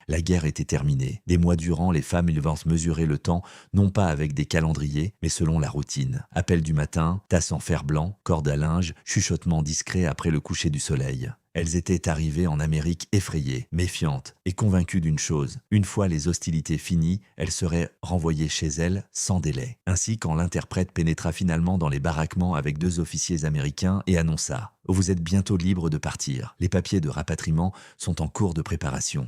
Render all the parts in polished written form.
La guerre était terminée. Des mois durant, les femmes vinrent mesurer le temps, non pas avec des calendriers, mais selon la routine. Appel du matin, tasse en fer blanc, corde à linge, chuchotement discret après le coucher du soleil. Elles étaient arrivées en Amérique effrayées, méfiantes et convaincues d'une chose. Une fois les hostilités finies, elles seraient renvoyées chez elles sans délai. Ainsi, quand l'interprète pénétra finalement dans les baraquements avec 2 officiers américains et annonça « Vous êtes bientôt libres de partir. Les papiers de rapatriement sont en cours de préparation. »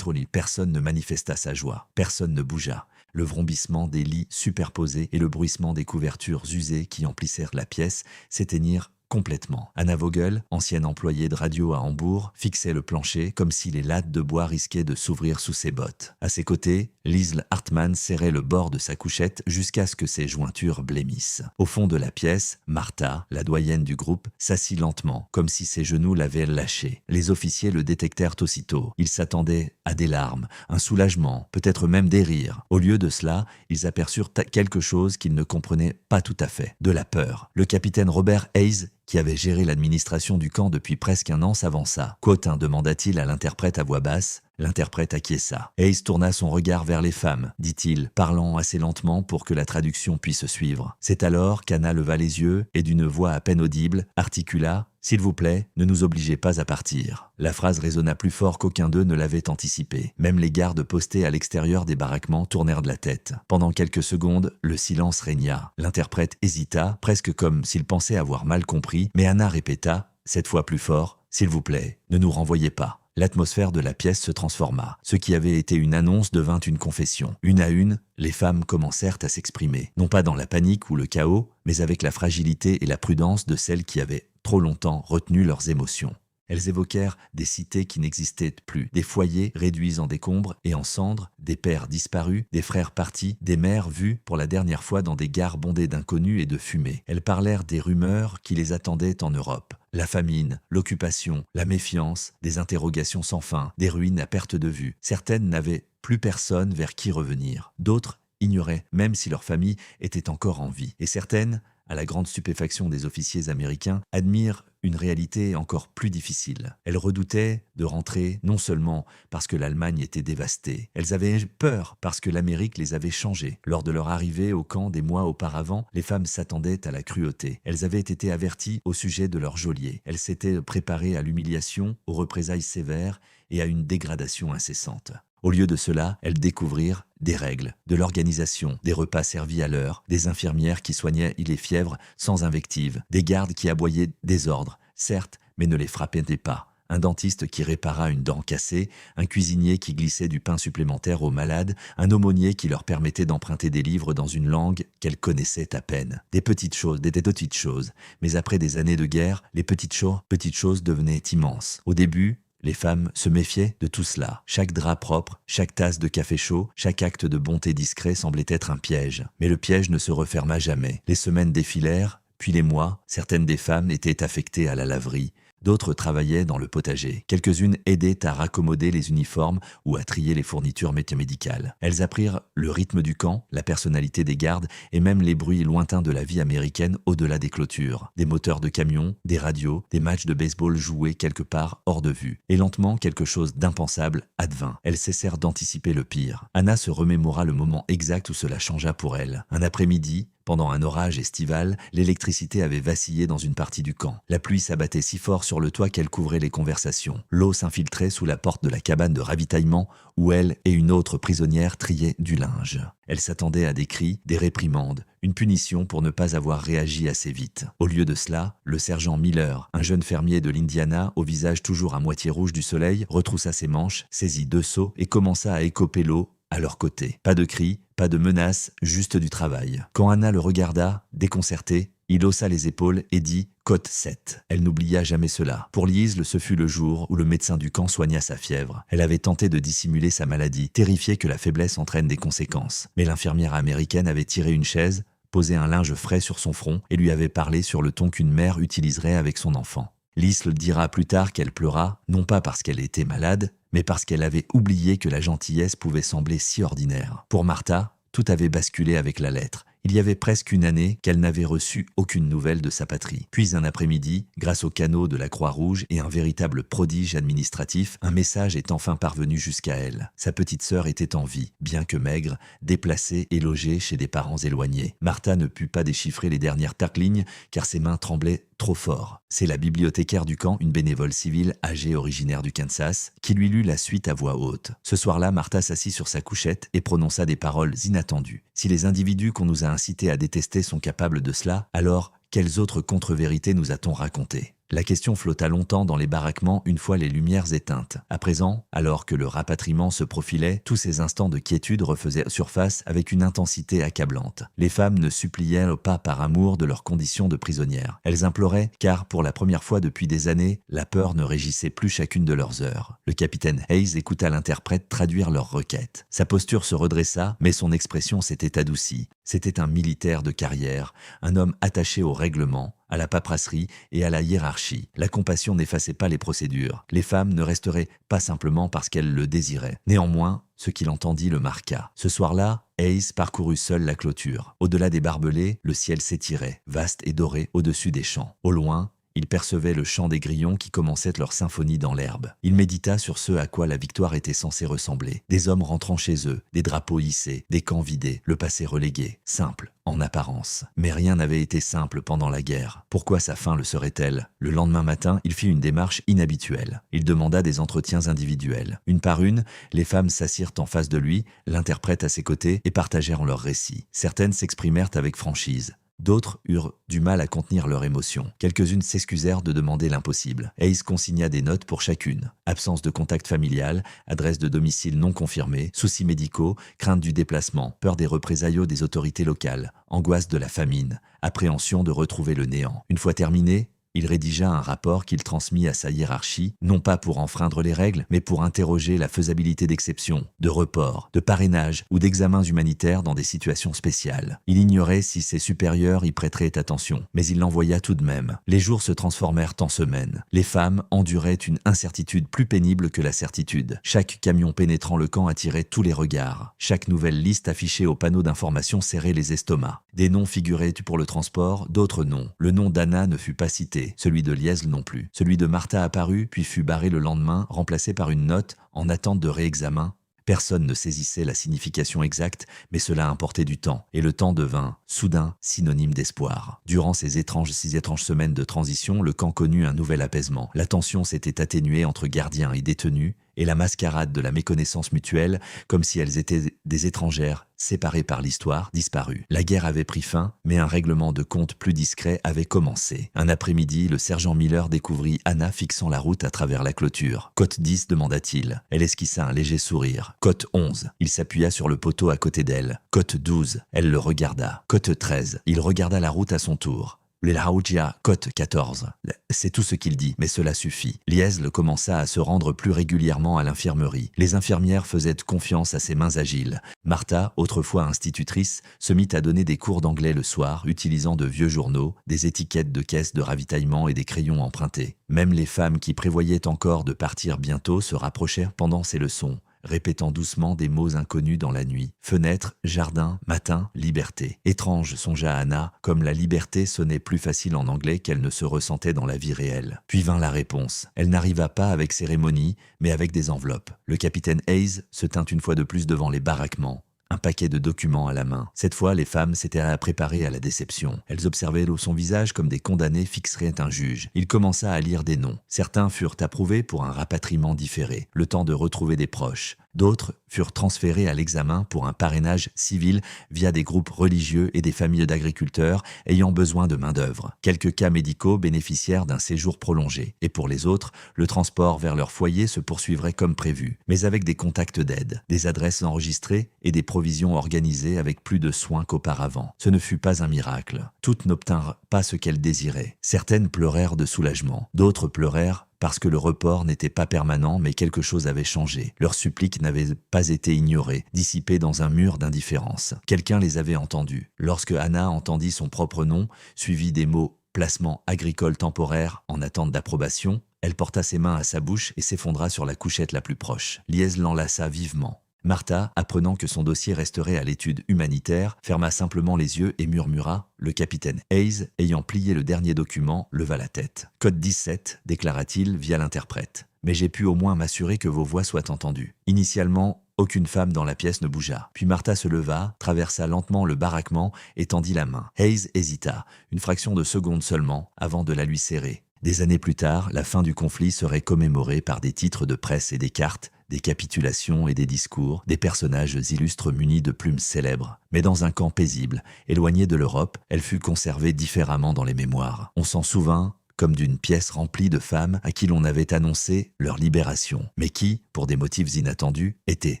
Personne ne manifesta sa joie. Personne ne bougea. Le vrombissement des lits superposés et le bruissement des couvertures usées qui emplissèrent la pièce s'éteignirent complètement. Anna Vogel, ancienne employée de radio à Hambourg, fixait le plancher comme si les lattes de bois risquaient de s'ouvrir sous ses bottes. À ses côtés, Liesl Hartmann serrait le bord de sa couchette jusqu'à ce que ses jointures blêmissent. Au fond de la pièce, Martha, la doyenne du groupe, s'assit lentement, comme si ses genoux l'avaient lâché. Les officiers le détectèrent aussitôt. Ils s'attendaient à des larmes, un soulagement, peut-être même des rires. Au lieu de cela, ils aperçurent quelque chose qu'ils ne comprenaient pas tout à fait, de la peur. Le capitaine Robert Hayes, qui avait géré l'administration du camp depuis presque un an, s'avança. « Quotin » demanda-t-il à l'interprète à voix basse. L'interprète acquiesça. Hayes tourna son regard vers les femmes, dit-il, parlant assez lentement pour que la traduction puisse suivre. C'est alors qu'Anna leva les yeux et d'une voix à peine audible, articula « S'il vous plaît, ne nous obligez pas à partir ». La phrase résonna plus fort qu'aucun d'eux ne l'avait anticipé. Même les gardes postés à l'extérieur des baraquements tournèrent de la tête. Pendant quelques secondes, le silence régna. L'interprète hésita, presque comme s'il pensait avoir mal compris, mais Anna répéta, cette fois plus fort, « S'il vous plaît, ne nous renvoyez pas ». L'atmosphère de la pièce se transforma. Ce qui avait été une annonce devint une confession. Une à une, les femmes commencèrent à s'exprimer. Non pas dans la panique ou le chaos, mais avec la fragilité et la prudence de celles qui avaient trop longtemps retenu leurs émotions. Elles évoquèrent des cités qui n'existaient plus, des foyers réduits en décombres et en cendres, des pères disparus, des frères partis, des mères vues pour la dernière fois dans des gares bondées d'inconnus et de fumée. Elles parlèrent des rumeurs qui les attendaient en Europe. La famine, l'occupation, la méfiance, des interrogations sans fin, des ruines à perte de vue. Certaines n'avaient plus personne vers qui revenir. D'autres ignoraient même si leur famille était encore en vie. Et certaines, à la grande stupéfaction des officiers américains, admirent une réalité encore plus difficile. Elles redoutaient de rentrer non seulement parce que l'Allemagne était dévastée, elles avaient peur parce que l'Amérique les avait changées. Lors de leur arrivée au camp des mois auparavant, les femmes s'attendaient à la cruauté. Elles avaient été averties au sujet de leur geôlier. Elles s'étaient préparées à l'humiliation, aux représailles sévères et à une dégradation incessante. Au lieu de cela, elles découvrirent des règles, de l'organisation, des repas servis à l'heure, des infirmières qui soignaient les fièvres sans invective, des gardes qui aboyaient des ordres, certes, mais ne les frappaient pas, un dentiste qui répara une dent cassée, un cuisinier qui glissait du pain supplémentaire aux malades, un aumônier qui leur permettait d'emprunter des livres dans une langue qu'elles connaissaient à peine. Des petites choses, mais après des années de guerre, les petites choses devenaient immenses. Au début, les femmes se méfiaient de tout cela. Chaque drap propre, chaque tasse de café chaud, chaque acte de bonté discret semblait être un piège. Mais le piège ne se referma jamais. Les semaines défilèrent, puis les mois. Certaines des femmes étaient affectées à la laverie. D'autres travaillaient dans le potager. Quelques-unes aidaient à raccommoder les uniformes ou à trier les fournitures médicales. Elles apprirent le rythme du camp, la personnalité des gardes et même les bruits lointains de la vie américaine au-delà des clôtures. Des moteurs de camions, des radios, des matchs de baseball joués quelque part hors de vue. Et lentement, quelque chose d'impensable advint. Elles cessèrent d'anticiper le pire. Anna se remémora le moment exact où cela changea pour elle. Un après-midi, pendant un orage estival, l'électricité avait vacillé dans une partie du camp. La pluie s'abattait si fort sur le toit qu'elle couvrait les conversations. L'eau s'infiltrait sous la porte de la cabane de ravitaillement où elle et une autre prisonnière triaient du linge. Elle s'attendait à des cris, des réprimandes, une punition pour ne pas avoir réagi assez vite. Au lieu de cela, le sergent Miller, un jeune fermier de l'Indiana, au visage toujours à moitié rouge du soleil, retroussa ses manches, saisit 2 seaux et commença à écoper l'eau à leur côté. Pas de cris, pas de menaces, juste du travail. Quand Anna le regarda, déconcertée, il haussa les épaules et dit « Côte 7 ». Elle n'oublia jamais cela. Pour Liesl, ce fut le jour où le médecin du camp soigna sa fièvre. Elle avait tenté de dissimuler sa maladie, terrifiée que la faiblesse entraîne des conséquences. Mais l'infirmière américaine avait tiré une chaise, posé un linge frais sur son front et lui avait parlé sur le ton qu'une mère utiliserait avec son enfant. Liesl dira plus tard qu'elle pleura, non pas parce qu'elle était malade, mais parce qu'elle avait oublié que la gentillesse pouvait sembler si ordinaire. Pour Martha, tout avait basculé avec la lettre. Il y avait presque une année qu'elle n'avait reçu aucune nouvelle de sa patrie. Puis un après-midi, grâce au canot de la Croix-Rouge et un véritable prodige administratif, un message est enfin parvenu jusqu'à elle. Sa petite sœur était en vie, bien que maigre, déplacée et logée chez des parents éloignés. Martha ne put pas déchiffrer les dernières lignes car ses mains tremblaient trop fort. C'est la bibliothécaire du camp, une bénévole civile âgée originaire du Kansas, qui lui lut la suite à voix haute. Ce soir-là, Martha s'assit sur sa couchette et prononça des paroles inattendues. Si les individus qu'on nous a incités à détester sont capables de cela, alors quelles autres contre-vérités nous a-t-on racontées ? La question flotta longtemps dans les baraquements une fois les lumières éteintes. À présent, alors que le rapatriement se profilait, tous ces instants de quiétude refaisaient surface avec une intensité accablante. Les femmes ne suppliaient pas par amour de leur condition de prisonnières. Elles imploraient, car pour la première fois depuis des années, la peur ne régissait plus chacune de leurs heures. Le capitaine Hayes écouta l'interprète traduire leurs requêtes. Sa posture se redressa, mais son expression s'était adoucie. C'était un militaire de carrière, un homme attaché au règlement, à la paperasserie et à la hiérarchie. La compassion n'effaçait pas les procédures. Les femmes ne resteraient pas simplement parce qu'elles le désiraient. Néanmoins, ce qu'il entendit le marqua. Ce soir-là, Hayes parcourut seul la clôture. Au-delà des barbelés, le ciel s'étirait, vaste et doré au-dessus des champs. Au loin, il percevait le chant des grillons qui commençaient leur symphonie dans l'herbe. Il médita sur ce à quoi la victoire était censée ressembler. Des hommes rentrant chez eux, des drapeaux hissés, des camps vidés, le passé relégué. Simple, en apparence. Mais rien n'avait été simple pendant la guerre. Pourquoi sa fin le serait-elle ? Le lendemain matin, il fit une démarche inhabituelle. Il demanda des entretiens individuels. Une par une, les femmes s'assirent en face de lui, l'interprète à ses côtés et partagèrent leurs récits. Certaines s'exprimèrent avec franchise. D'autres eurent du mal à contenir leur émotion. Quelques-unes s'excusèrent de demander l'impossible. Hayes consigna des notes pour chacune. Absence de contact familial, adresse de domicile non confirmée, soucis médicaux, crainte du déplacement, peur des représailles des autorités locales, angoisse de la famine, appréhension de retrouver le néant. Une fois terminé, il rédigea un rapport qu'il transmit à sa hiérarchie, non pas pour enfreindre les règles, mais pour interroger la faisabilité d'exceptions, de reports, de parrainage ou d'examens humanitaires dans des situations spéciales. Il ignorait si ses supérieurs y prêteraient attention, mais il l'envoya tout de même. Les jours se transformèrent en semaines. Les femmes enduraient une incertitude plus pénible que la certitude. Chaque camion pénétrant le camp attirait tous les regards. Chaque nouvelle liste affichée au panneau d'information serrait les estomacs. Des noms figuraient pour le transport, d'autres non. Le nom d'Anna ne fut pas cité. Celui de Liesl non plus. Celui de Martha apparut, puis fut barré le lendemain, remplacé par une note en attente de réexamen. Personne ne saisissait la signification exacte, mais cela importait du temps, et le temps devint, soudain, synonyme d'espoir. Durant ces 6 étranges semaines de transition, le camp connut un nouvel apaisement. La tension s'était atténuée entre gardiens et détenus, et la mascarade de la méconnaissance mutuelle, comme si elles étaient des étrangères, séparées par l'histoire, disparut. La guerre avait pris fin, mais un règlement de compte plus discret avait commencé. Un après-midi, le sergent Miller découvrit Anna fixant la route à travers la clôture. « Côte 10 » demanda-t-il. Elle esquissa un léger sourire. « Côte 11 » Il s'appuya sur le poteau à côté d'elle. « Côte 12 » Elle le regarda. « Côte 13 » Il regarda la route à son tour. La Raugia, côte 14. C'est tout ce qu'il dit, mais cela suffit. Liesl commença à se rendre plus régulièrement à l'infirmerie. Les infirmières faisaient confiance à ses mains agiles. Martha, autrefois institutrice, se mit à donner des cours d'anglais le soir, utilisant de vieux journaux, des étiquettes de caisses de ravitaillement et des crayons empruntés. Même les femmes qui prévoyaient encore de partir bientôt se rapprochèrent pendant ces leçons, répétant doucement des mots inconnus dans la nuit. Fenêtre, jardin, matin, liberté. Étrange, songea Anna, comme la liberté sonnait plus facile en anglais qu'elle ne se ressentait dans la vie réelle. Puis vint la réponse. Elle n'arriva pas avec cérémonie, mais avec des enveloppes. Le capitaine Hayes se tint une fois de plus devant les baraquements. Un paquet de documents à la main. Cette fois, les femmes s'étaient préparées à la déception. Elles observaient son visage comme des condamnés fixeraient un juge. Il commença à lire des noms. Certains furent approuvés pour un rapatriement différé, le temps de retrouver des proches. D'autres furent transférés à l'examen pour un parrainage civil via des groupes religieux et des familles d'agriculteurs ayant besoin de main-d'œuvre. Quelques cas médicaux bénéficièrent d'un séjour prolongé. Et pour les autres, le transport vers leur foyer se poursuivrait comme prévu, mais avec des contacts d'aide, des adresses enregistrées et des provisions organisées avec plus de soin qu'auparavant. Ce ne fut pas un miracle. Toutes n'obtinrent pas ce qu'elles désiraient. Certaines pleurèrent de soulagement, d'autres pleurèrent parce que le report n'était pas permanent, mais quelque chose avait changé. Leurs suppliques n'avaient pas été ignorées, dissipées dans un mur d'indifférence. Quelqu'un les avait entendues. Lorsque Anna entendit son propre nom, suivi des mots « placement agricole temporaire en attente d'approbation », elle porta ses mains à sa bouche et s'effondra sur la couchette la plus proche. Liesl l'enlaça vivement. Martha, apprenant que son dossier resterait à l'étude humanitaire, ferma simplement les yeux et murmura. Le capitaine Hayes, ayant plié le dernier document, leva la tête. « Code 17 », déclara-t-il via l'interprète. « Mais j'ai pu au moins m'assurer que vos voix soient entendues. » Initialement, aucune femme dans la pièce ne bougea. Puis Martha se leva, traversa lentement le baraquement et tendit la main. Hayes hésita, une fraction de seconde seulement, avant de la lui serrer. Des années plus tard, la fin du conflit serait commémorée par des titres de presse et des cartes, des capitulations et des discours, des personnages illustres munis de plumes célèbres. Mais dans un camp paisible, éloigné de l'Europe, elle fut conservée différemment dans les mémoires. On s'en souvint comme d'une pièce remplie de femmes à qui l'on avait annoncé leur libération, mais qui, pour des motifs inattendus, étaient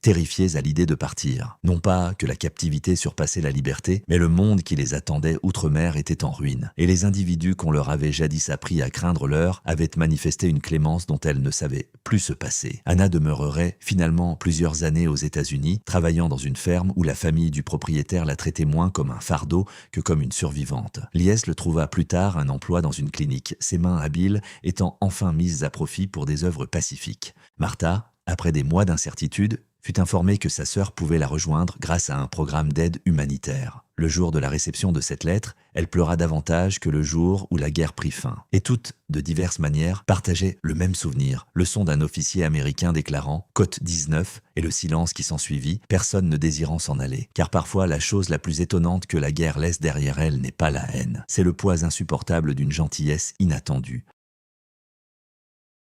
terrifiées à l'idée de partir. Non pas que la captivité surpassait la liberté, mais le monde qui les attendait outre-mer était en ruine, et les individus qu'on leur avait jadis appris à craindre l'heure avaient manifesté une clémence dont elles ne savaient plus se passer. Anna demeurerait finalement plusieurs années aux États-Unis, travaillant dans une ferme où la famille du propriétaire la traitait moins comme un fardeau que comme une survivante. Lies le trouva plus tard un emploi dans une clinique, ses mains habiles étant enfin mises à profit pour des œuvres pacifiques. Martha, après des mois d'incertitude, fut informée que sa sœur pouvait la rejoindre grâce à un programme d'aide humanitaire. Le jour de la réception de cette lettre, elle pleura davantage que le jour où la guerre prit fin. Et toutes, de diverses manières, partageaient le même souvenir, le son d'un officier américain déclarant « Côte 19 » et le silence qui s'ensuivit, personne ne désirant s'en aller. Car parfois, la chose la plus étonnante que la guerre laisse derrière elle n'est pas la haine. C'est le poids insupportable d'une gentillesse inattendue.